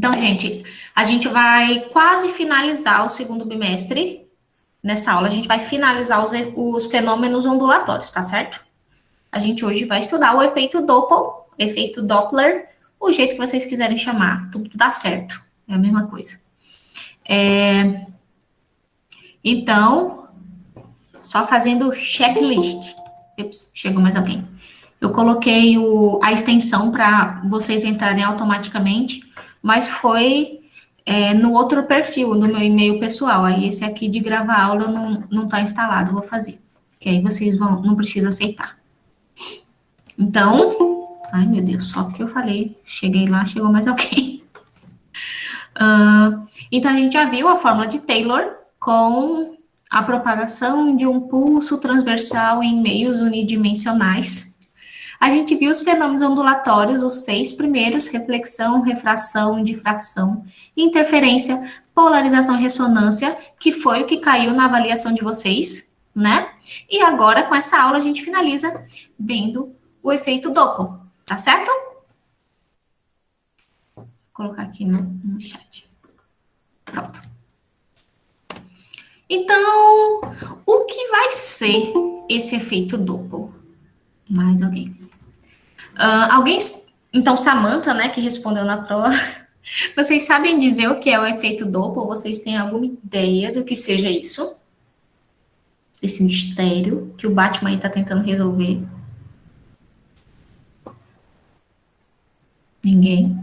Então, gente, a gente vai quase finalizar o segundo bimestre. Nessa aula, a gente vai finalizar os fenômenos ondulatórios, tá certo? A gente hoje vai estudar o efeito Doppler, efeito Doppler, o jeito que vocês quiserem chamar, tudo dá certo, é a mesma coisa. Então, só fazendo checklist. Ups, chegou mais alguém. Eu coloquei a extensão para vocês entrarem automaticamente, mas foi no outro perfil, no meu e-mail pessoal. Aí esse aqui de gravar aula não está instalado, vou fazer. Que aí vocês não precisam aceitar. Então, ai meu Deus, só porque eu falei, cheguei lá, chegou mais alguém. Então a gente já viu a fórmula de Taylor com a propagação de um pulso transversal em meios unidimensionais. A gente viu os fenômenos ondulatórios, os 6 primeiros: reflexão, refração, difração, interferência, polarização e ressonância, que foi o que caiu na avaliação de vocês, né? E agora, com essa aula, a gente finaliza vendo o efeito Doppler, tá certo? Vou colocar aqui no chat. Pronto. Então, o que vai ser esse efeito Doppler? Mais alguém? Alguém, então, Samantha, né, que respondeu na prova, vocês sabem dizer o que é o efeito Doppler? Vocês têm alguma ideia do que seja isso? Esse mistério que o Batman aí tá tentando resolver? Ninguém?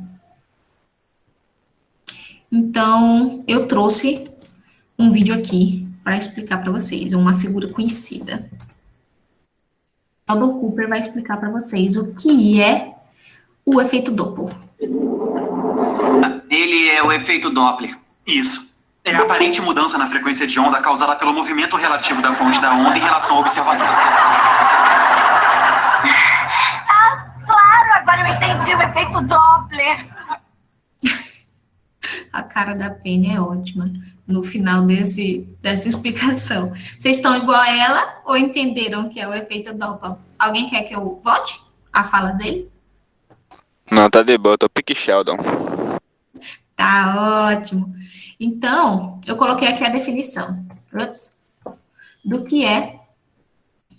Então, eu trouxe um vídeo aqui para explicar para vocês, uma figura conhecida. O Aldous Cooper vai explicar para vocês o que é o efeito Doppler. Ele é o efeito Doppler. Isso. É a aparente mudança na frequência de onda causada pelo movimento relativo da fonte da onda em relação ao observador. Ah, claro! Agora eu entendi o efeito Doppler. A cara da Penny é ótima no final dessa explicação. Vocês estão igual a ela ou entenderam o que é o efeito Doppler? Alguém quer que eu vote a fala dele? Não, tá de boa, eu tô pique Sheldon. Tá ótimo. Então, eu coloquei aqui a definição do que é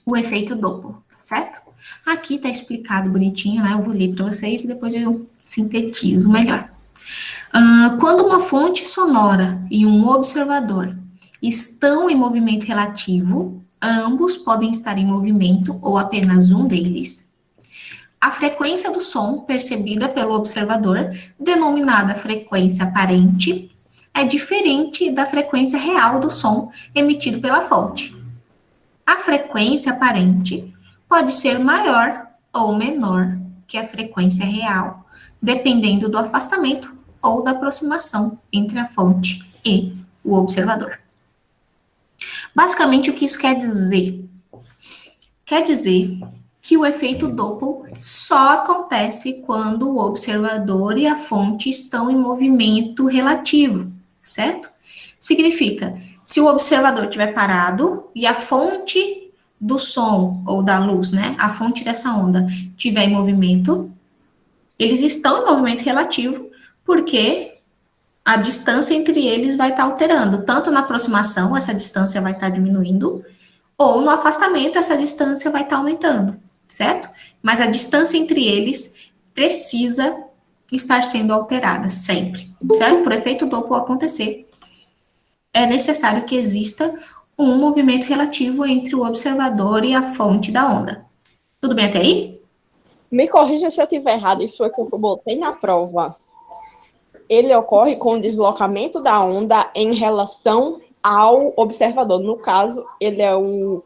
o efeito Doppler, certo? Aqui tá explicado bonitinho, né? Eu vou ler para vocês e depois eu sintetizo melhor. Quando uma fonte sonora e um observador estão em movimento relativo, ambos podem estar em movimento ou apenas um deles. A frequência do som percebida pelo observador, denominada frequência aparente, é diferente da frequência real do som emitido pela fonte. A frequência aparente pode ser maior ou menor que a frequência real, dependendo do afastamento ou da aproximação entre a fonte e o observador. Basicamente, o que isso quer dizer? Quer dizer que o efeito Doppler só acontece quando o observador e a fonte estão em movimento relativo, certo? Significa, se o observador estiver parado e a fonte do som ou da luz, né, a fonte dessa onda, estiver em movimento, eles estão em movimento relativo, porque a distância entre eles vai estar alterando. Tanto na aproximação, essa distância vai estar diminuindo, ou no afastamento, essa distância vai estar aumentando, certo? Mas a distância entre eles precisa estar sendo alterada sempre, certo? Por efeito Doppler acontecer, é necessário que exista um movimento relativo entre o observador e a fonte da onda. Tudo bem até aí? Me corrija se eu estiver errado, isso é que eu botei na prova. Ele ocorre com o deslocamento da onda em relação ao observador. No caso, ele é o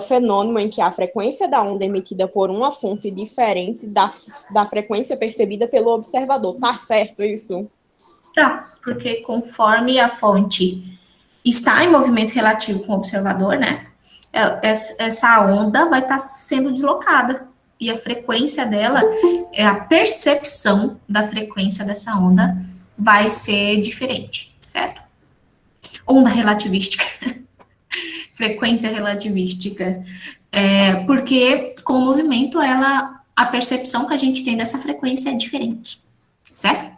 fenômeno em que a frequência da onda emitida por uma fonte diferente da frequência percebida pelo observador. Tá certo isso? Tá, porque conforme a fonte está em movimento relativo com o observador, né? Essa onda vai estar sendo deslocada. E a frequência dela, a percepção da frequência dessa onda vai ser diferente, certo? Onda relativística. Frequência relativística. Porque com o movimento, a percepção que a gente tem dessa frequência é diferente, certo?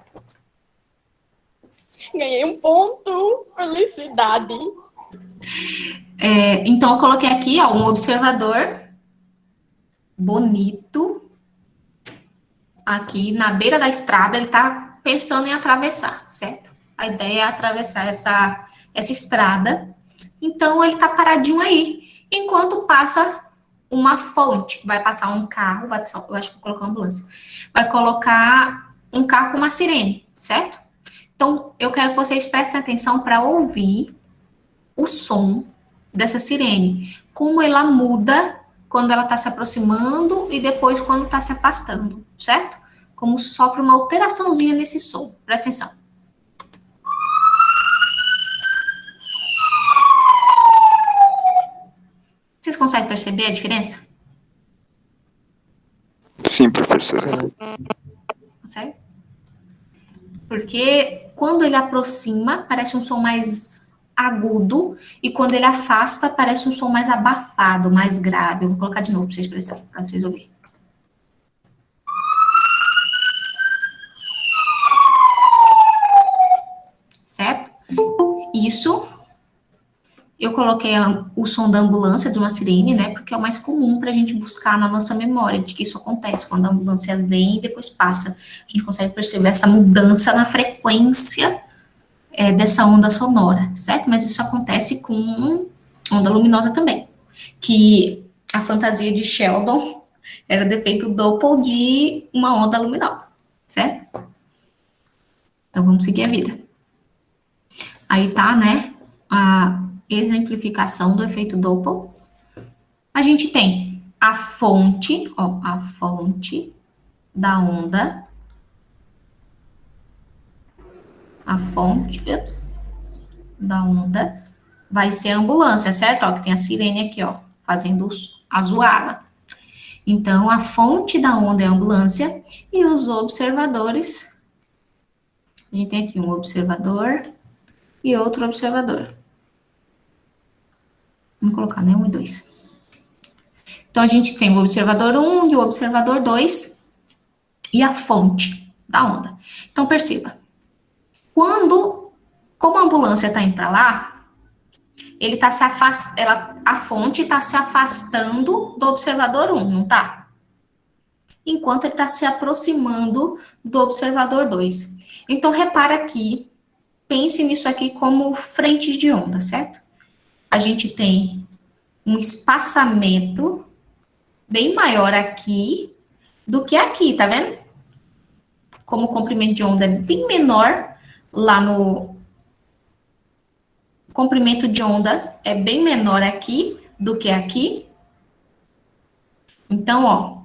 Ganhei um ponto. Felicidade. Então, eu coloquei aqui, ó, um observador bonito. Aqui na beira da estrada, ele tá pensando em atravessar, certo? A ideia é atravessar essa estrada. Então, ele tá paradinho aí, enquanto passa uma fonte. Vai passar um carro, vai passar, eu acho que vou colocar uma ambulância. Vai colocar um carro com uma sirene, certo? Então, eu quero que vocês prestem atenção para ouvir o som dessa sirene. Como ela muda quando ela está se aproximando e depois quando está se afastando, certo? Como sofre uma alteraçãozinha nesse som. Presta atenção. Vocês conseguem perceber a diferença? Sim, professora. Consegue? Porque quando ele aproxima, parece um som mais agudo, e quando ele afasta, parece um som mais abafado, mais grave. Eu vou colocar de novo para vocês prestarem, para vocês ouvirem. Certo? Isso, eu coloquei o som da ambulância, de uma sirene, né? Porque é o mais comum para a gente buscar na nossa memória de que isso acontece quando a ambulância vem e depois passa. A gente consegue perceber essa mudança na frequência dessa onda sonora, certo? Mas isso acontece com onda luminosa também. Que a fantasia de Sheldon era defeito Doppel de uma onda luminosa, certo? Então, vamos seguir a vida. Aí tá, né, a exemplificação do efeito Doppel. A gente tem a fonte, ó, a fonte da onda. A fonte, da onda vai ser a ambulância, certo? Ó, que tem a sirene aqui, ó, fazendo a zoada. Então, a fonte da onda é a ambulância e os observadores. A gente tem aqui um observador e outro observador. Vamos colocar, né? 1 e 2. Então, a gente tem o observador 1 e o observador 2 e a fonte da onda. Então, perceba. Como a ambulância está indo para lá, ele tá a fonte está se afastando do observador 1, não tá? Enquanto ele está se aproximando do observador 2. Então, repara aqui, pense nisso aqui como frentes de onda, certo? A gente tem um espaçamento bem maior aqui do que aqui, tá vendo? Como o comprimento de onda é bem menor, lá no comprimento de onda é bem menor aqui do que aqui. Então, ó,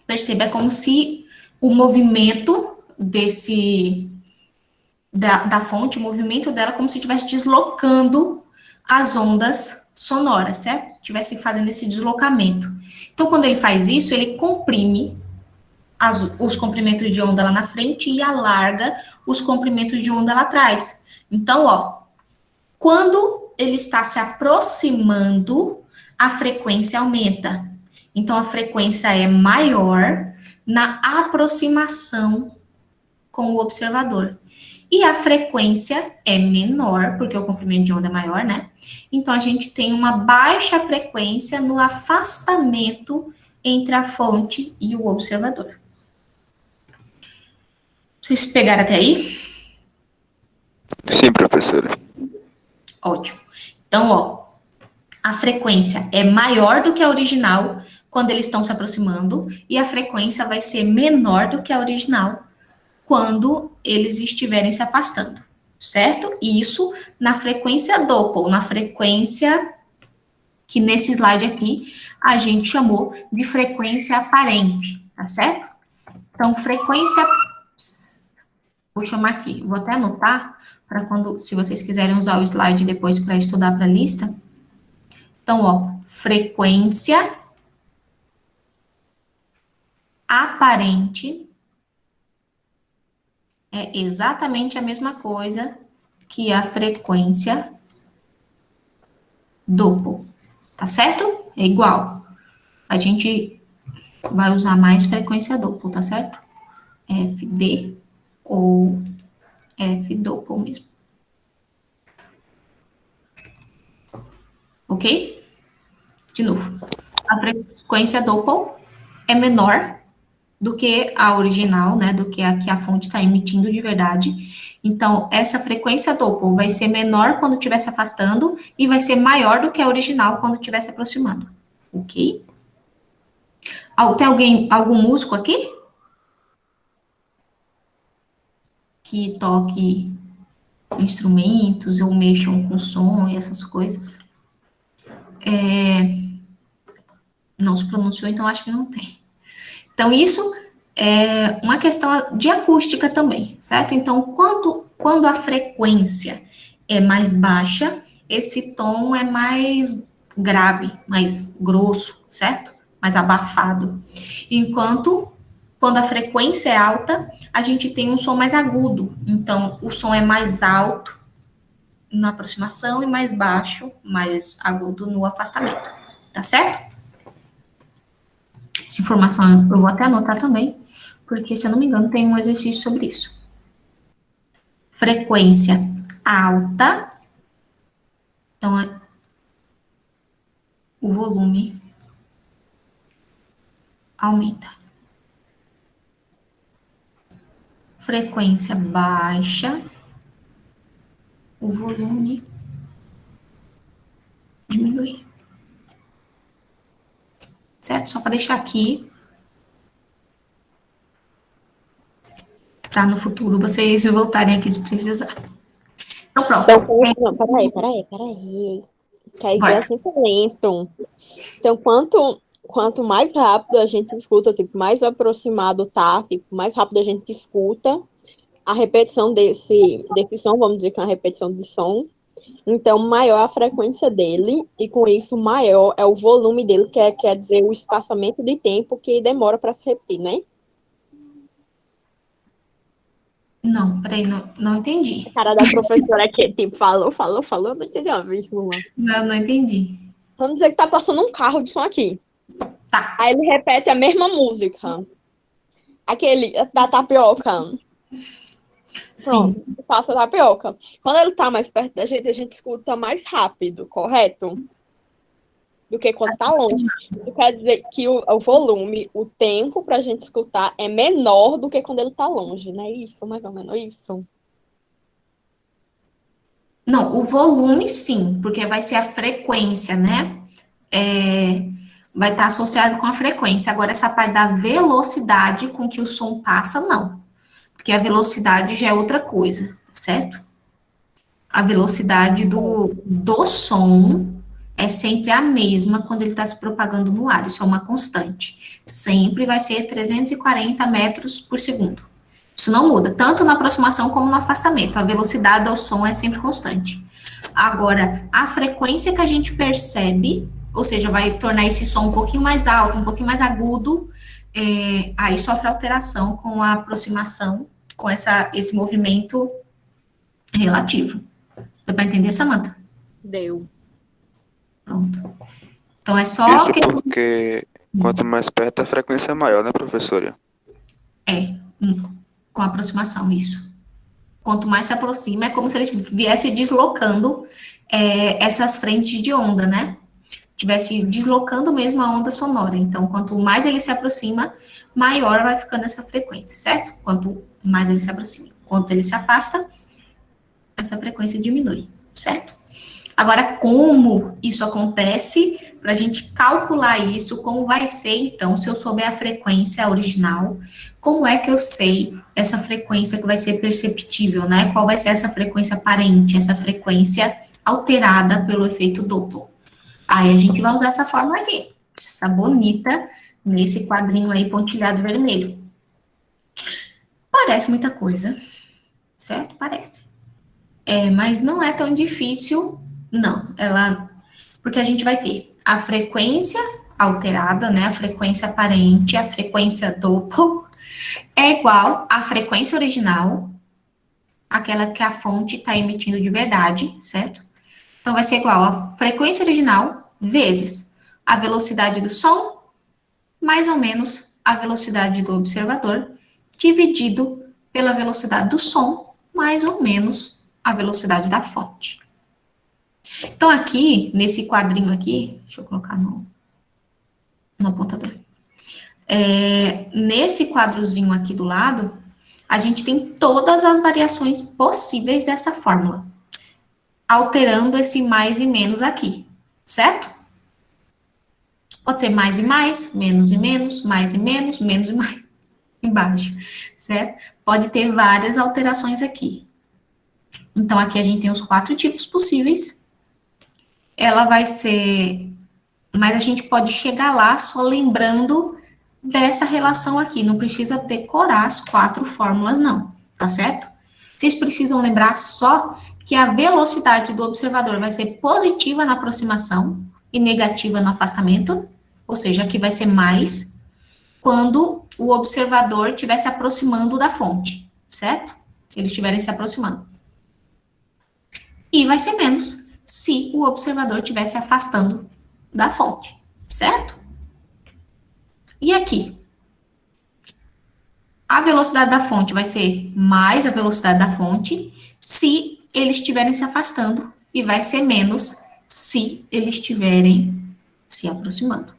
perceba, é como se o movimento da fonte, o movimento dela, como se estivesse deslocando as ondas sonoras, certo? Estivesse fazendo esse deslocamento. Então, quando ele faz isso, ele comprime os comprimentos de onda lá na frente e alarga os comprimentos de onda lá atrás. Então, ó, quando ele está se aproximando, a frequência aumenta. Então, a frequência é maior na aproximação com o observador. E a frequência é menor, porque o comprimento de onda é maior, né? Então, a gente tem uma baixa frequência no afastamento entre a fonte e o observador. Vocês pegaram até aí? Sim, professora. Ótimo. Então, ó, a frequência é maior do que a original quando eles estão se aproximando, e a frequência vai ser menor do que a original quando eles estiverem se afastando, certo? Isso na frequência Doppel, na frequência que nesse slide aqui a gente chamou de frequência aparente, tá certo? Então, frequência, vou chamar aqui, vou até anotar para quando, se vocês quiserem usar o slide depois para estudar para a lista. Então, ó, frequência aparente é exatamente a mesma coisa que a frequência Doppel, tá certo? É igual. A gente vai usar mais frequência Doppel, tá certo? FD ou F Doppel mesmo. Ok? De novo. A frequência Doppel é menor do que a original, né? Do que a que a fonte está emitindo de verdade. Então, essa frequência Doppel vai ser menor quando estiver se afastando e vai ser maior do que a original quando estiver se aproximando. Ok? Tem algum músico aqui? Que toque instrumentos ou mexam com som e essas coisas? Não se pronunciou, então acho que não tem. Então, isso é uma questão de acústica também, certo? Então, quando a frequência é mais baixa, esse tom é mais grave, mais grosso, certo? Mais abafado. Enquanto, quando a frequência é alta, a gente tem um som mais agudo. Então, o som é mais alto na aproximação e mais baixo, mais agudo no afastamento. Tá certo? Essa informação eu vou até anotar também, porque, se eu não me engano, tem um exercício sobre isso. Frequência alta, então, o volume aumenta. Frequência baixa, o volume diminui. Certo? Só para deixar aqui, para no futuro vocês voltarem aqui se precisar. Então, pronto. Não, peraí. Que aí Vai. é sempre lento. Então, quanto mais rápido a gente escuta, tipo, mais aproximado tá, tipo, mais rápido a gente escuta a repetição desse som, vamos dizer que é uma repetição de som. Então, maior a frequência dele, e com isso, maior é o volume dele, que quer dizer o espaçamento de tempo que demora para se repetir, né? Não, peraí, não entendi. A cara da professora que, tipo, falou, não entendi a vírgula. Não entendi. Vamos dizer que tá passando um carro de som aqui. Tá. Aí ele repete a mesma música. Aquele da tapioca. Pronto, Sim. passa a tapioca. Quando ele tá mais perto da gente, a gente escuta mais rápido, correto? Do que quando tá longe. Isso quer dizer que o volume, o tempo pra gente escutar é menor do que quando ele tá longe, não é isso? Mais ou menos isso. Não, o volume sim, porque vai ser a frequência, né? Vai estar associado com a frequência. Agora, essa parte da velocidade com que o som passa, não. Porque a velocidade já é outra coisa, certo? A velocidade do som é sempre a mesma quando ele está se propagando no ar. Isso é uma constante. Sempre vai ser 340 metros por segundo. Isso não muda, tanto na aproximação como no afastamento. A velocidade do som é sempre constante. Agora, a frequência que a gente percebe, ou seja, vai tornar esse som um pouquinho mais alto, um pouquinho mais agudo, aí sofre alteração com a aproximação, com esse movimento relativo. Deu para entender, Samantha? Deu. Pronto. Então, é só... Isso porque quanto mais perto a frequência é maior, né, professora? Com a aproximação, isso. Quanto mais se aproxima, é como se ele viesse deslocando essas frentes de onda, né? Tivesse deslocando mesmo a onda sonora. Então, quanto mais ele se aproxima, maior vai ficando essa frequência, certo? Quanto mais ele se aproxima. Quanto ele se afasta, essa frequência diminui, certo? Agora, como isso acontece, para a gente calcular isso, como vai ser, então, se eu souber a frequência original, como é que eu sei essa frequência que vai ser perceptível, né? Qual vai ser essa frequência aparente, essa frequência alterada pelo efeito Doppler? Aí a gente vai usar essa fórmula aqui, essa bonita, nesse quadrinho aí pontilhado vermelho. Parece muita coisa, certo? Parece. Mas não é tão difícil, não. Porque a gente vai ter a frequência alterada, né? A frequência aparente, a frequência Doppler, é igual à frequência original, aquela que a fonte está emitindo de verdade, certo? Então, vai ser igual a frequência original vezes a velocidade do som, mais ou menos a velocidade do observador, dividido pela velocidade do som, mais ou menos a velocidade da fonte. Então, aqui, nesse quadrinho aqui, deixa eu colocar no apontador. Nesse quadrozinho aqui do lado, a gente tem todas as variações possíveis dessa fórmula, alterando esse mais e menos aqui, certo? Pode ser mais e mais, menos e menos, mais e menos e mais embaixo, certo? Pode ter várias alterações aqui. Então, aqui a gente tem os 4 tipos possíveis. Ela vai ser... Mas a gente pode chegar lá só lembrando dessa relação aqui. Não precisa decorar as 4 fórmulas, não. Tá certo? Vocês precisam lembrar só que a velocidade do observador vai ser positiva na aproximação e negativa no afastamento. Ou seja, aqui vai ser mais quando o observador estiver se aproximando da fonte, certo? Eles estiverem se aproximando. E vai ser menos se o observador estiver se afastando da fonte, certo? E aqui? A velocidade da fonte vai ser mais a velocidade da fonte se eles estiverem se afastando e vai ser menos se eles estiverem se aproximando.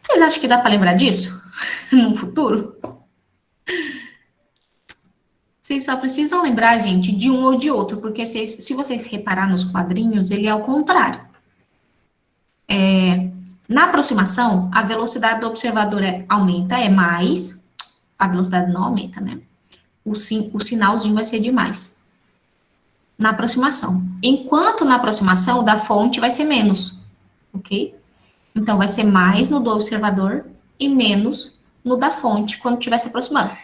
Vocês acham que dá para lembrar disso no futuro? Vocês só precisam lembrar, gente, de um ou de outro, porque se vocês reparar nos quadrinhos, ele é ao contrário. Na aproximação, a velocidade do observador aumenta, é mais, a velocidade não aumenta, né? O sinalzinho vai ser de mais. Na aproximação. Enquanto na aproximação da fonte vai ser menos, ok? Então, vai ser mais no do observador e menos no da fonte, quando estiver se aproximando.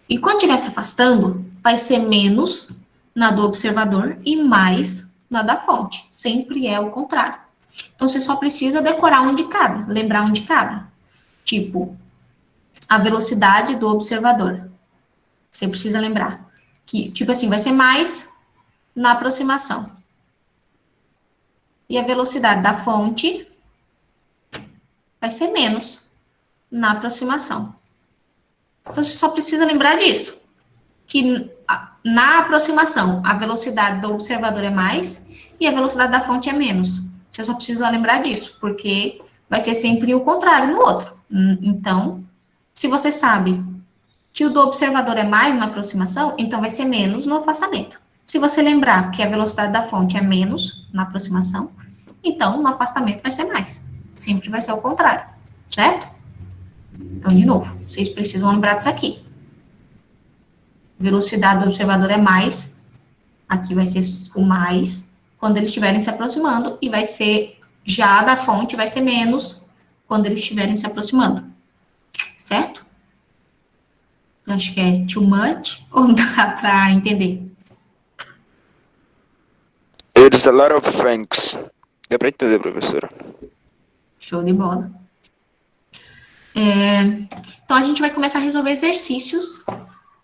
E quando estiver se afastando, vai ser menos na do observador e mais na da fonte. Sempre é o contrário. Então, você só precisa decorar um de cada, lembrar um de cada. Tipo, a velocidade do observador. Você precisa lembrar que, tipo assim, vai ser mais na aproximação. E a velocidade da fonte vai ser menos na aproximação. Então, você só precisa lembrar disso. Que na aproximação, a velocidade do observador é mais e a velocidade da fonte é menos. Você só precisa lembrar disso, porque vai ser sempre o contrário no outro. Então, se você sabe que o do observador é mais na aproximação, então vai ser menos no afastamento. Se você lembrar que a velocidade da fonte é menos na aproximação, então no afastamento vai ser mais. Sempre vai ser o contrário, certo? Então, de novo, vocês precisam lembrar disso aqui. Velocidade do observador é mais, aqui vai ser o mais, quando eles estiverem se aproximando, e vai ser, já da fonte, vai ser menos, quando eles estiverem se aproximando. Certo? Eu acho que é too much, ou dá para entender? It's a lot of things. Dá pra entender, professora. Show de bola. Então, a gente vai começar a resolver exercícios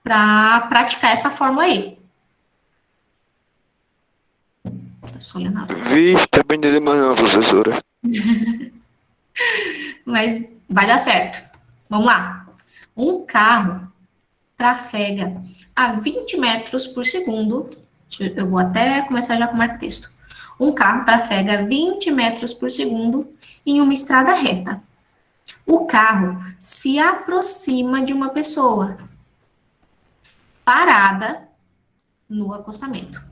para praticar essa fórmula aí. Tô só olhando a hora. Vixe, dá pra entender mais não, professora. Mas vai dar certo. Vamos lá. Um carro trafega a 20 metros por segundo. Eu vou até começar já com o marca-texto. Um carro trafega 20 metros por segundo em uma estrada reta. O carro se aproxima de uma pessoa parada no acostamento,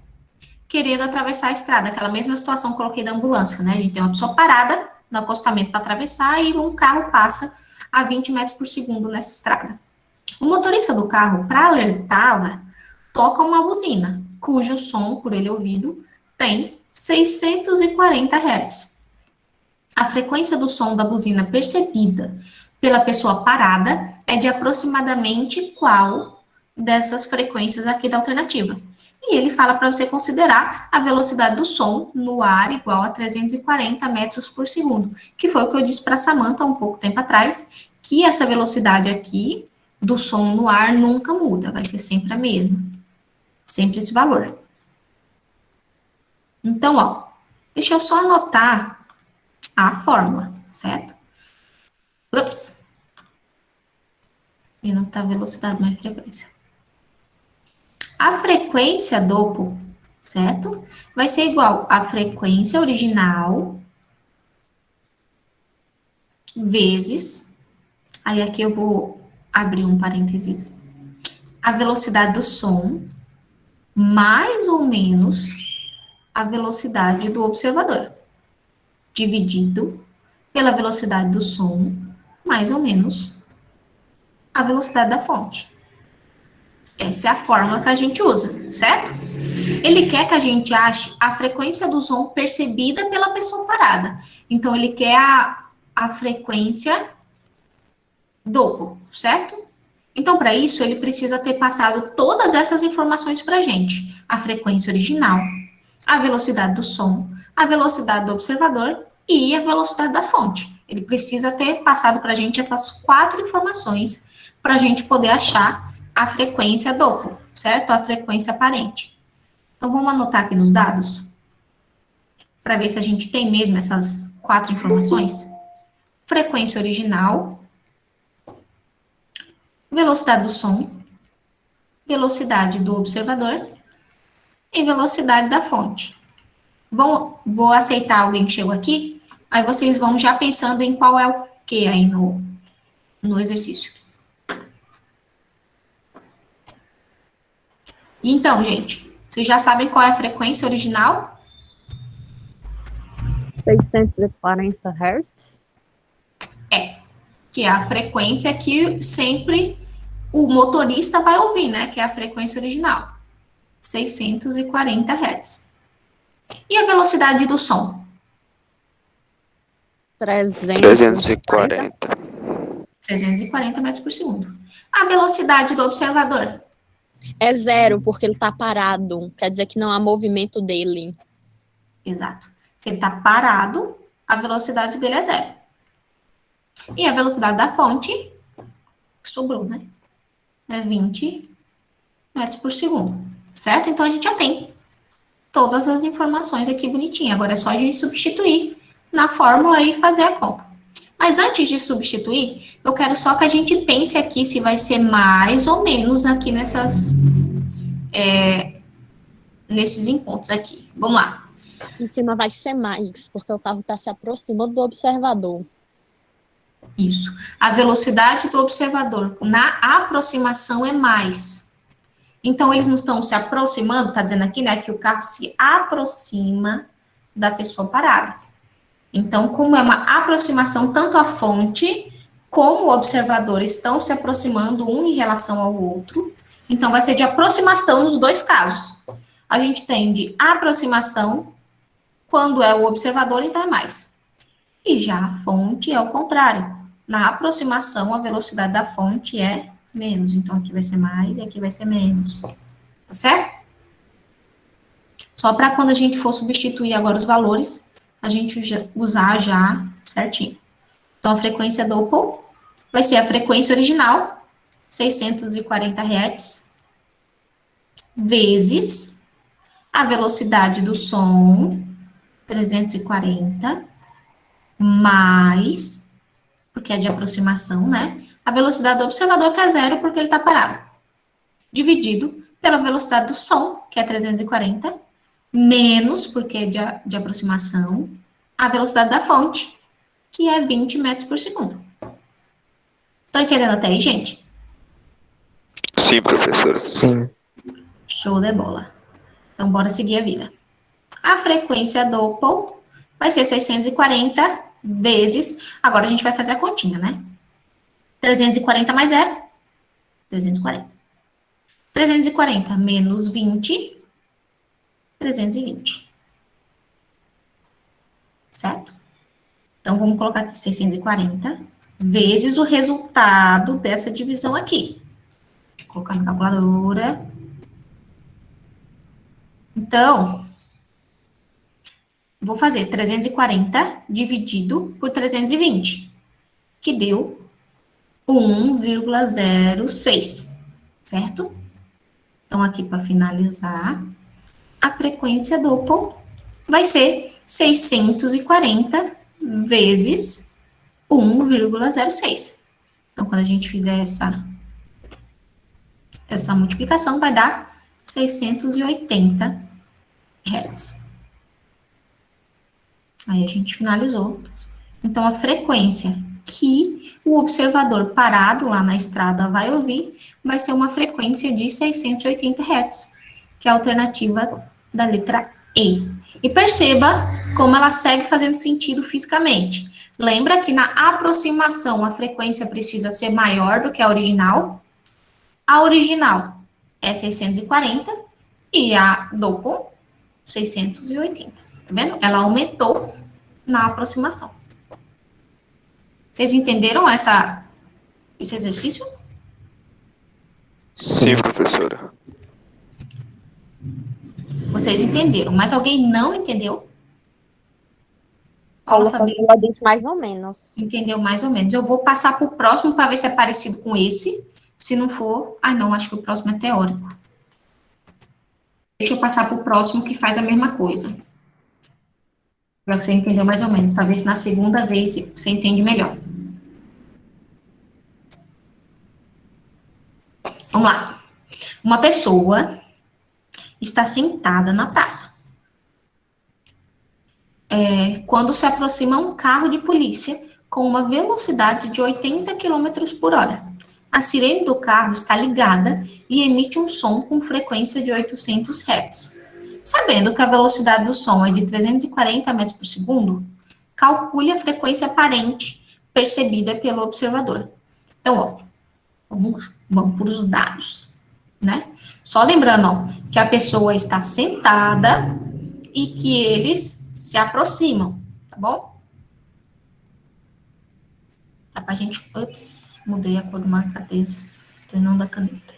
querendo atravessar a estrada. Aquela mesma situação que eu coloquei da ambulância, né? A gente tem uma pessoa parada no acostamento para atravessar e um carro passa a 20 metros por segundo nessa estrada. O motorista do carro, para alertá-la, toca uma buzina, cujo som, por ele ouvido, tem 640 Hz. A frequência do som da buzina percebida pela pessoa parada é de aproximadamente qual dessas frequências aqui da alternativa? E ele fala para você considerar a velocidade do som no ar igual a 340 metros por segundo, que foi o que eu disse para a Samantha um pouco tempo atrás, que essa velocidade aqui do som no ar nunca muda, vai ser sempre a mesma. Sempre esse valor. Então, ó, deixa eu só anotar a fórmula, certo? Ups. E não tá velocidade, mas frequência. A frequência Doppel, certo? Vai ser igual à frequência original vezes, aí aqui eu vou abrir um parênteses, a velocidade do som mais ou menos a velocidade do observador, dividido pela velocidade do som mais ou menos a velocidade da fonte. Essa é a fórmula que a gente usa, certo? Ele quer que a gente ache a frequência do som percebida pela pessoa parada. Então, ele quer a frequência Doppel, certo? Então, para isso, ele precisa ter passado todas essas informações para a gente. A frequência original, a velocidade do som, a velocidade do observador e a velocidade da fonte. Ele precisa ter passado para a gente essas 4 informações para a gente poder achar a frequência Doppel, certo? A frequência aparente. Então, vamos anotar aqui nos dados, para ver se a gente tem mesmo essas 4 informações. Frequência original, velocidade do som, velocidade do observador e velocidade da fonte. Vou aceitar alguém que chegou aqui, aí vocês vão já pensando em qual é o que aí no exercício. Então, gente, vocês já sabem qual é a frequência original? 640 Hz. Que é a frequência que sempre o motorista vai ouvir, né? Que é a frequência original. 640 Hz. E a velocidade do som? 340. 340 metros por segundo. A velocidade do observador? É 0, porque ele está parado. Quer dizer que não há movimento dele. Exato. Se ele está parado, a velocidade dele é 0. E a velocidade da fonte, que sobrou, né? É 20 metros por segundo. Certo? Então, a gente já tem todas as informações aqui bonitinho. Agora é só a gente substituir na fórmula e fazer a conta. Mas antes de substituir, eu quero só que a gente pense aqui se vai ser mais ou menos aqui nesses encontros aqui. Vamos lá. Em cima vai ser mais, porque o carro está se aproximando do observador. Isso. A velocidade do observador na aproximação é mais. Então, eles não estão se aproximando, está dizendo aqui, né, que o carro se aproxima da pessoa parada. Então, como é uma aproximação, tanto a fonte como o observador estão se aproximando um em relação ao outro, então vai ser de aproximação nos dois casos. A gente tem de aproximação quando é o observador, então é mais. E já a fonte é o contrário. Na aproximação, a velocidade da fonte é menos. Então, aqui vai ser mais e aqui vai ser menos. Tá certo? Só para quando a gente for substituir agora os valores, a gente usar já certinho. Então, a frequência Doppel vai ser a frequência original, 640 Hz, vezes a velocidade do som, 340, mais, porque é de aproximação, né? A velocidade do observador, que é 0, porque ele está parado. Dividido pela velocidade do som, que é 340, menos, porque é de aproximação, a velocidade da fonte, que é 20 metros por segundo. Estão entendendo até aí, gente? Sim, professor. Sim. Show de bola. Então, bora seguir a vida. A frequência Doppel vai ser 640 vezes... Agora, a gente vai fazer a continha, né? 340 mais 0, 340. 340 menos 20, 320. Certo? Então, vamos colocar aqui 640 vezes o resultado dessa divisão aqui. Vou colocar na calculadora. Então, vou fazer 340 dividido por 320, que deu 1,06, certo? Então, aqui para finalizar, a frequência Doppel vai ser 640 vezes 1,06. Então, quando a gente fizer essa essa multiplicação vai dar 680 Hz. Aí a gente finalizou. Então, a frequência que o observador parado lá na estrada vai ouvir vai ser uma frequência de 680 Hz, que é a alternativa da letra E. E perceba como ela segue fazendo sentido fisicamente. Lembra que na aproximação a frequência precisa ser maior do que a original? A original é 640 e a Doppler 680. Tá vendo? Ela aumentou na aproximação. Vocês entenderam esse exercício? Sim, professora. Vocês entenderam, mas alguém não entendeu? Paula Fala, Fabi. Camila disse mais ou menos. Entendeu mais ou menos. Eu vou passar para o próximo para ver se é parecido com esse. Se não for, não, acho que o próximo é teórico. Deixa eu passar para o próximo que faz a mesma coisa. Para você entender mais ou menos, para ver se na segunda vez você entende melhor. Vamos lá. Uma pessoa está sentada na praça. Quando se aproxima um carro de polícia com uma velocidade de 80 km por hora. A sirene do carro está ligada e emite um som com frequência de 800 Hz. Sabendo que a velocidade do som é de 340 metros por segundo, calcule a frequência aparente percebida pelo observador. Então, ó, vamos lá, vamos para os dados, né? Só lembrando, ó, que a pessoa está sentada e que eles se aproximam, tá bom? Dá pra gente... Ups, mudei a cor do marca-texto e não da caneta.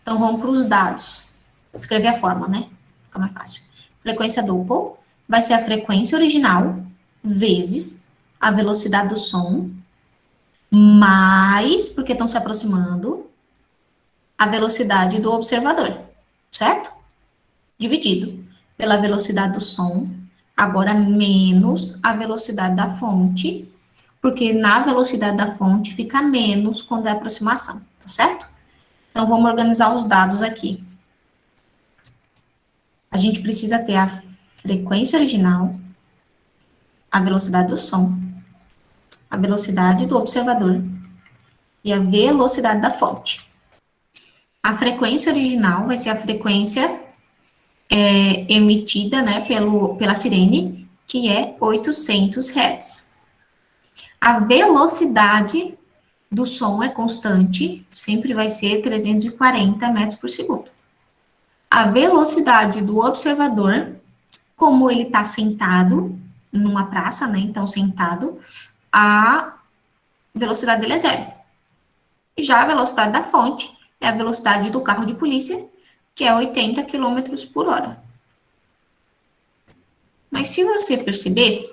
Então, vamos para os dados. Vou escrever a forma, né? Fica mais fácil. Frequência Doppler vai ser a frequência original vezes a velocidade do som mais, porque estão se aproximando, a velocidade do observador, certo? Dividido pela velocidade do som, agora menos a velocidade da fonte, porque na velocidade da fonte fica menos quando é aproximação, tá certo? Então, vamos organizar os dados aqui. A gente precisa ter a frequência original, a velocidade do som, a velocidade do observador e a velocidade da fonte. A frequência original vai ser a frequência emitida, né, pela sirene, que é 800 Hz. A velocidade do som é constante, sempre vai ser 340 metros por segundo. A velocidade do observador, como ele está sentado numa praça, né, então sentado, a velocidade dele é zero. Já a velocidade da fonte é a velocidade do carro de polícia, que é 80 km por hora. Mas se você perceber,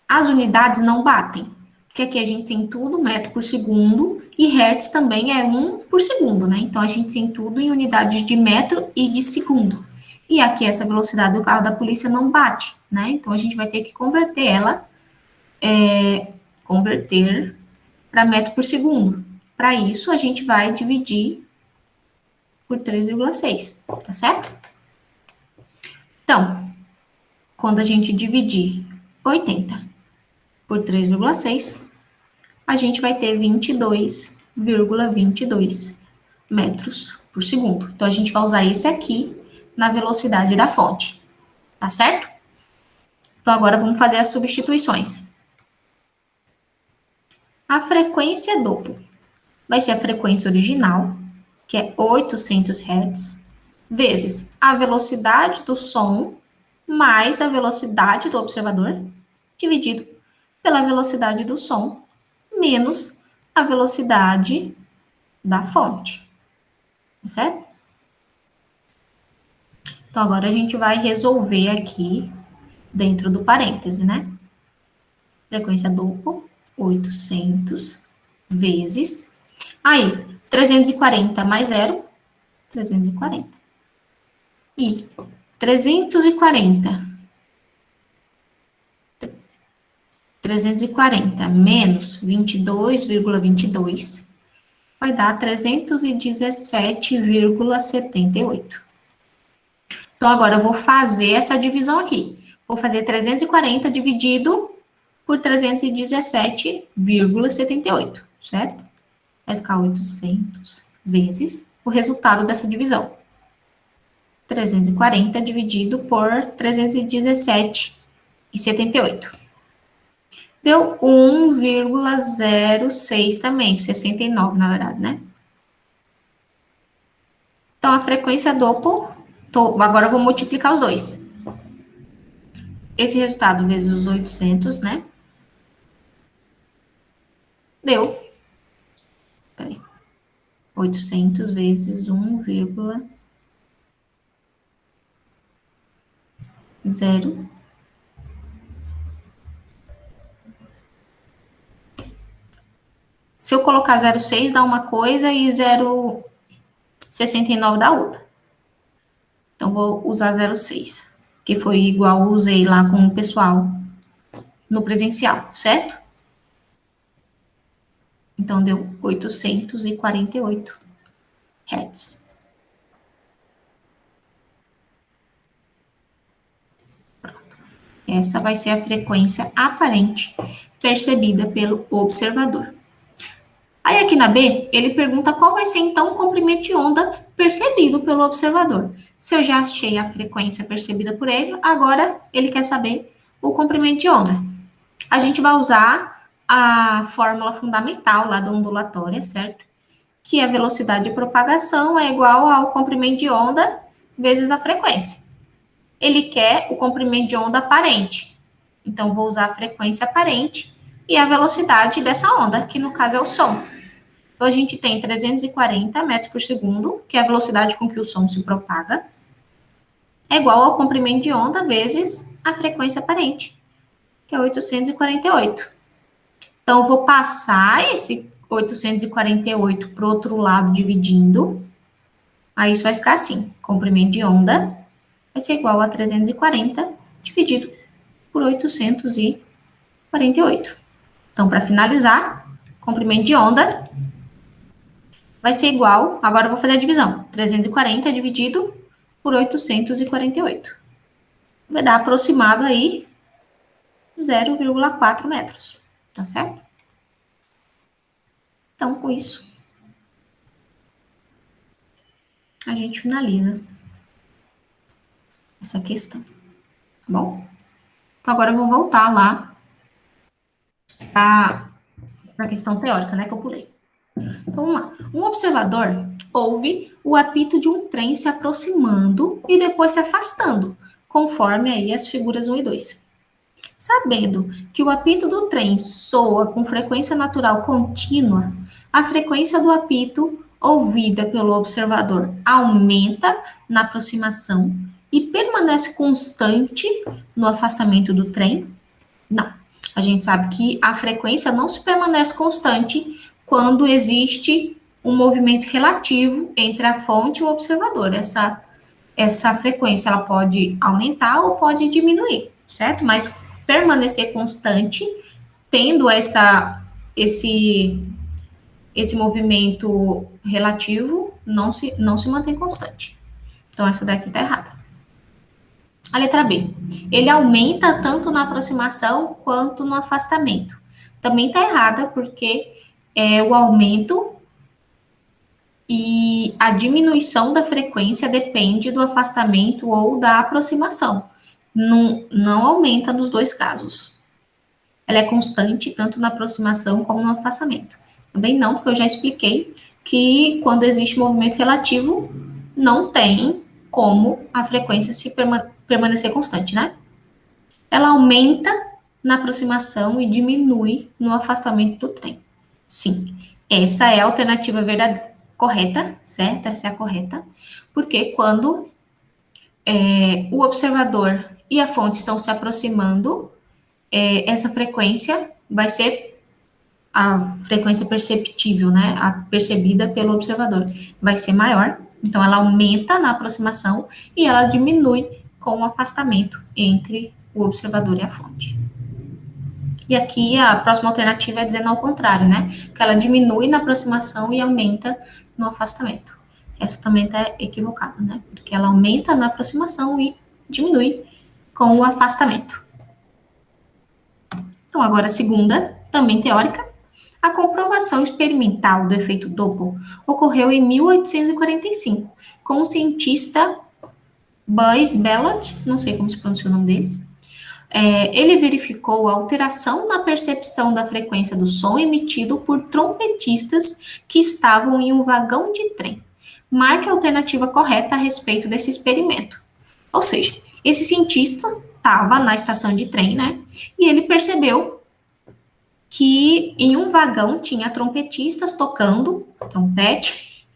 as unidades não batem, porque aqui a gente tem tudo metro por segundo e hertz também é 1 por segundo, né? Então, a gente tem tudo em unidades de metro e de segundo. E aqui essa velocidade do carro da polícia não bate, né? Então, a gente vai ter que converter ela, converter para metro por segundo. Para isso, a gente vai dividir por 3,6, tá certo? Então, quando a gente dividir 80 por 3,6, a gente vai ter 22,22 metros por segundo. Então, a gente vai usar esse aqui na velocidade da fonte, tá certo? Então, agora vamos fazer as substituições. A frequência Doppler vai ser a frequência original, que é 800 Hz, vezes a velocidade do som mais a velocidade do observador, dividido pela velocidade do som, menos a velocidade da fonte, certo? Então, agora a gente vai resolver aqui dentro do parêntese, né? Frequência Doppler, 800 vezes... Aí, 340 mais 0, 340. E 340 menos 22,22 vai dar 317,78. Então, agora eu vou fazer essa divisão aqui. Vou fazer 340 dividido por 317,78, certo? Vai ficar 800 vezes o resultado dessa divisão. 340 dividido por 317,78. Deu 1,06 também, 69 na verdade, né? Então, a frequência Doppler, agora eu vou multiplicar os dois. Esse resultado vezes os 800, né? Deu. Peraí. 800 vezes 1,0. Se eu colocar 0,6 dá uma coisa e 0,69 dá outra. Então, vou usar 0,6, que foi igual eu usei lá com o pessoal no presencial, certo? Então, deu 848 Hz. Pronto. Essa vai ser a frequência aparente percebida pelo observador. Aí, aqui na B, ele pergunta qual vai ser, então, o comprimento de onda percebido pelo observador. Se eu já achei a frequência percebida por ele, agora ele quer saber o comprimento de onda. A gente vai usar a fórmula fundamental lá da ondulatória, certo? Que a velocidade de propagação é igual ao comprimento de onda vezes a frequência. Ele quer o comprimento de onda aparente. Então, vou usar a frequência aparente e a velocidade dessa onda, que no caso é o som. Então, a gente tem 340 metros por segundo, que é a velocidade com que o som se propaga, é igual ao comprimento de onda vezes a frequência aparente, que é 848. Então, eu vou passar esse 848 para o outro lado, dividindo. Aí, isso vai ficar assim, comprimento de onda vai ser igual a 340 dividido por 848. Então, para finalizar, comprimento de onda vai ser igual, agora eu vou fazer a divisão, 340 dividido por 848. Vai dar aproximado aí 0,4 metros, tá certo? Então, com isso, a gente finaliza essa questão, tá bom? Então, agora eu vou voltar lá para a questão teórica, né, que eu pulei. Então, vamos lá. Um observador ouve o apito de um trem se aproximando e depois se afastando, conforme aí as figuras 1 e 2. Sabendo que o apito do trem soa com frequência natural contínua, a frequência do apito ouvida pelo observador aumenta na aproximação e permanece constante no afastamento do trem? Não. A gente sabe que a frequência não se permanece constante quando existe um movimento relativo entre a fonte e o observador. Essa frequência ela pode aumentar ou pode diminuir, certo? Mas permanecer constante, tendo esse movimento relativo, não se mantém constante. Então, essa daqui está errada. A letra B. Ele aumenta tanto na aproximação quanto no afastamento. Também está errada, porque o aumento e a diminuição da frequência depende do afastamento ou da aproximação. Não aumenta nos dois casos. Ela é constante tanto na aproximação como no afastamento. Também não, porque eu já expliquei que quando existe movimento relativo, não tem como a frequência se permanecer constante, né? Ela aumenta na aproximação e diminui no afastamento do trem. Sim, essa é a alternativa correta, certo? Essa é a correta, porque quando o observador e a fonte estão se aproximando, essa frequência vai ser a frequência perceptível, né? A percebida pelo observador vai ser maior, então ela aumenta na aproximação e ela diminui com o afastamento entre o observador e a fonte. E aqui a próxima alternativa é dizendo ao contrário, né? Que ela diminui na aproximação e aumenta no afastamento. Essa também está equivocada, né? Porque ela aumenta na aproximação e diminui com o afastamento. Então, agora a segunda, também teórica. A comprovação experimental do efeito Doppler ocorreu em 1845, com o cientista Buzz Bellot, não sei como se pronuncia o nome dele. Ele verificou a alteração na percepção da frequência do som emitido por trompetistas que estavam em um vagão de trem. Marque a alternativa correta a respeito desse experimento. Ou seja, esse cientista estava na estação de trem, né? E ele percebeu que em um vagão tinha trompetistas tocando trompete,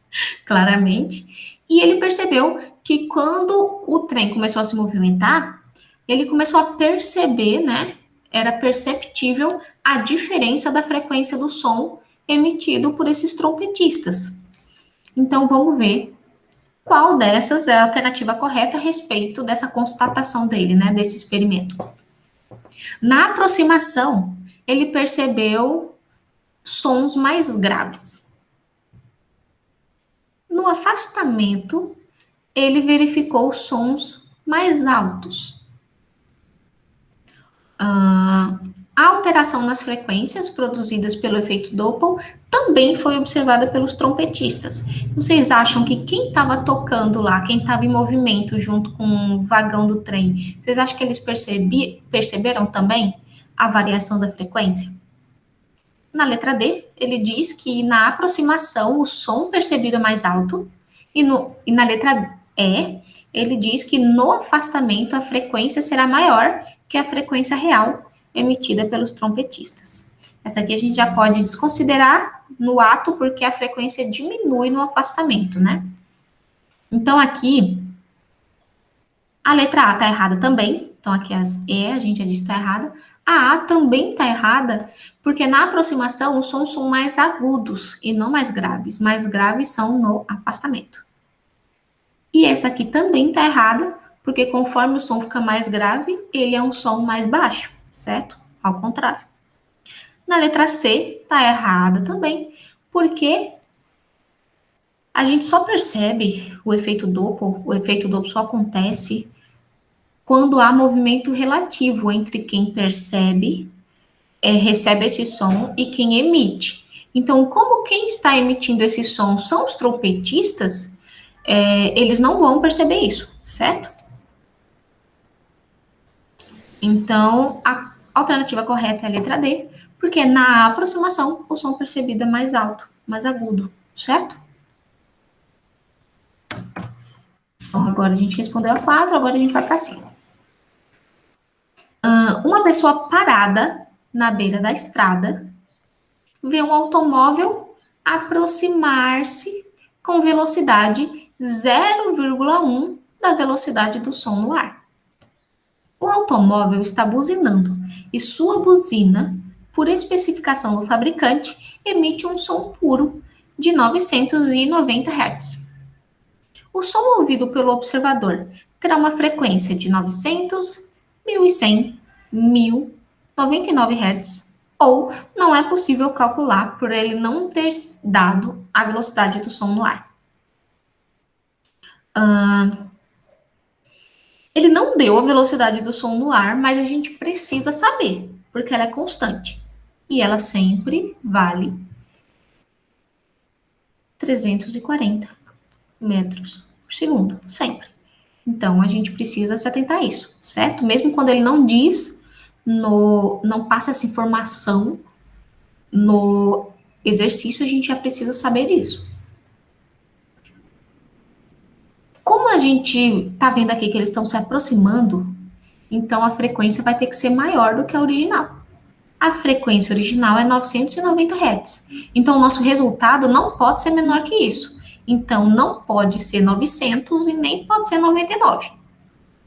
claramente, e ele percebeu que quando o trem começou a se movimentar, ele começou a perceber, né, era perceptível a diferença da frequência do som emitido por esses trompetistas. Então, vamos ver qual dessas é a alternativa correta a respeito dessa constatação dele, né, desse experimento. Na aproximação, ele percebeu sons mais graves. No afastamento, ele verificou sons mais altos. A alteração nas frequências produzidas pelo efeito Doppler também foi observada pelos trompetistas. Vocês acham que quem estava tocando lá, quem estava em movimento junto com o vagão do trem, vocês acham que eles perceberam também a variação da frequência? Na letra D, ele diz que na aproximação o som percebido é mais alto, e na letra E, ele diz que no afastamento a frequência será maior que a frequência real emitida pelos trompetistas. Essa aqui a gente já pode desconsiderar no ato, porque a frequência diminui no afastamento, né? Então, aqui, a letra A está errada também. Então, aqui as E, a gente já disse que está errada. A A também está errada, porque na aproximação os sons são mais agudos e não mais graves. Mais graves são no afastamento. E essa aqui também está errada, porque conforme o som fica mais grave, ele é um som mais baixo, certo? Ao contrário. Na letra C, está errada também, porque a gente só percebe o efeito Doppler só acontece quando há movimento relativo entre quem percebe, recebe esse som e quem emite. Então, como quem está emitindo esse som são os trompetistas, eles não vão perceber isso, certo? Então, a alternativa correta é a letra D, porque na aproximação o som percebido é mais alto, mais agudo, certo? Então, agora a gente respondeu a 4, agora a gente vai para 5. Uma pessoa parada na beira da estrada vê um automóvel aproximar-se com velocidade 0,1 da velocidade do som no ar. O automóvel está buzinando e sua buzina, por especificação do fabricante, emite um som puro de 990 Hz. O som ouvido pelo observador terá uma frequência de 900, 1100, 1000, 99 Hz, ou não é possível calcular por ele não ter dado a velocidade do som no ar. Ele não deu a velocidade do som no ar, mas a gente precisa saber, porque ela é constante. E ela sempre vale 340 metros por segundo, sempre. Então, a gente precisa se atentar a isso, certo? Mesmo quando ele não diz, não passa essa informação no exercício, a gente já precisa saber disso. Como a gente tá vendo aqui que eles estão se aproximando, então a frequência vai ter que ser maior do que a original. A frequência original é 990 Hz. Então, o nosso resultado não pode ser menor que isso. Então, não pode ser 900 e nem pode ser 99.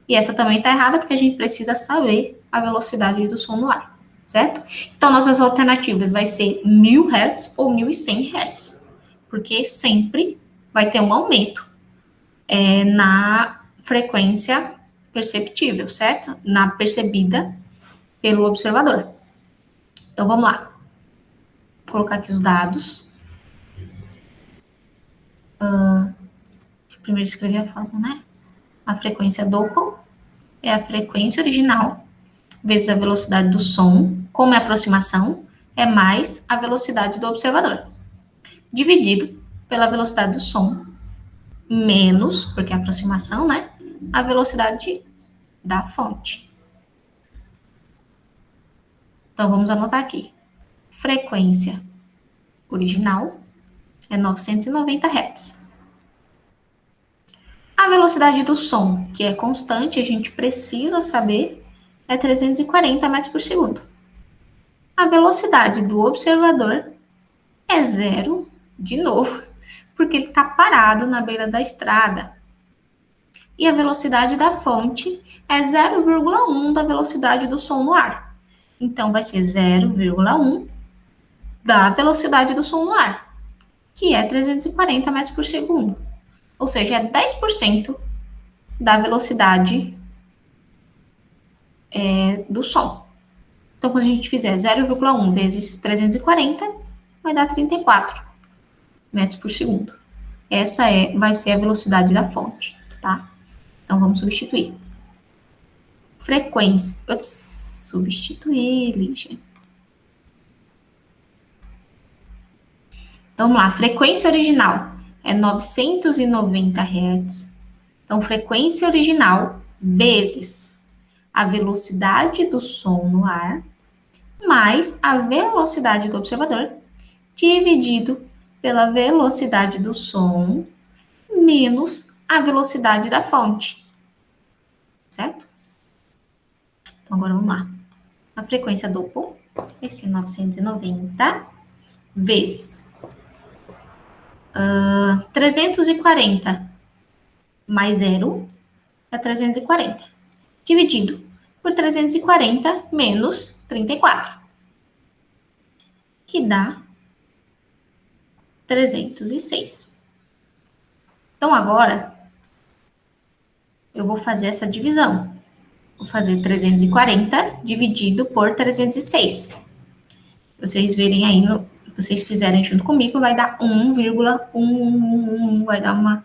E essa também está errada, porque a gente precisa saber a velocidade do som no ar, certo? Então, nossas alternativas vai ser 1000 Hz ou 1100 Hz, porque sempre vai ter um aumento na frequência perceptível, certo? Na percebida pelo observador. Então, vamos lá. Vou colocar aqui os dados. Deixa eu primeiro escrever a fórmula, né? A frequência Doppler é a frequência original vezes a velocidade do som, como é aproximação, é mais a velocidade do observador, dividido pela velocidade do som, menos, porque é aproximação, né? A velocidade da fonte. Então, vamos anotar aqui. Frequência original é 990 Hz. A velocidade do som, que é constante, a gente precisa saber, é 340 metros por segundo. A velocidade do observador é zero, de novo, porque ele está parado na beira da estrada. E a velocidade da fonte é 0,1 da velocidade do som no ar. Então, vai ser 0,1 da velocidade do som no ar, que é 340 metros por segundo. Ou seja, é 10% da velocidade do som. Então, quando a gente fizer 0,1 vezes 340, vai dar 34 metros por segundo. Essa vai ser a velocidade da fonte, tá? Então, vamos substituir. Frequência. Substituir, Lígia. Então, vamos lá. Frequência original é 990 Hz. Então, frequência original vezes a velocidade do som no ar mais a velocidade do observador dividido pela velocidade do som menos a velocidade da fonte. Certo? Então, agora vamos lá. A frequência Doppler vai ser 990 vezes 340 mais 0 é 340. Dividido por 340 menos 34. Que dá 306. Então, agora, eu vou fazer essa divisão. Vou fazer 340 dividido por 306. Vocês verem aí, vocês fizerem junto comigo, vai dar 1,111, vai dar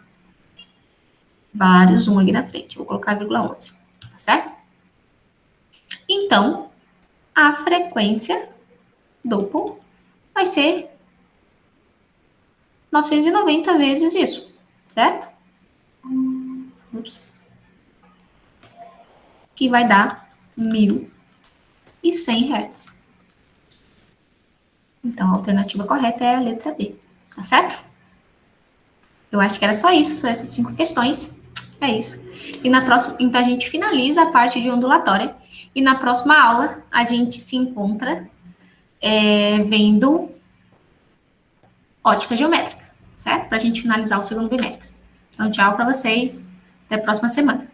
vários 1 aqui na frente. Vou colocar 0,11, tá certo? Então, a frequência Doppler vai ser 990 vezes isso, certo? Que vai dar 1.100 Hz. Então, a alternativa correta é a letra B, tá certo? Eu acho que era só isso, só essas 5 questões. É isso. E na próxima, então, a gente finaliza a parte de ondulatória. E na próxima aula, a gente se encontra vendo ótica geométrica, certo? Para a gente finalizar o segundo bimestre. Então, tchau para vocês. Até a próxima semana.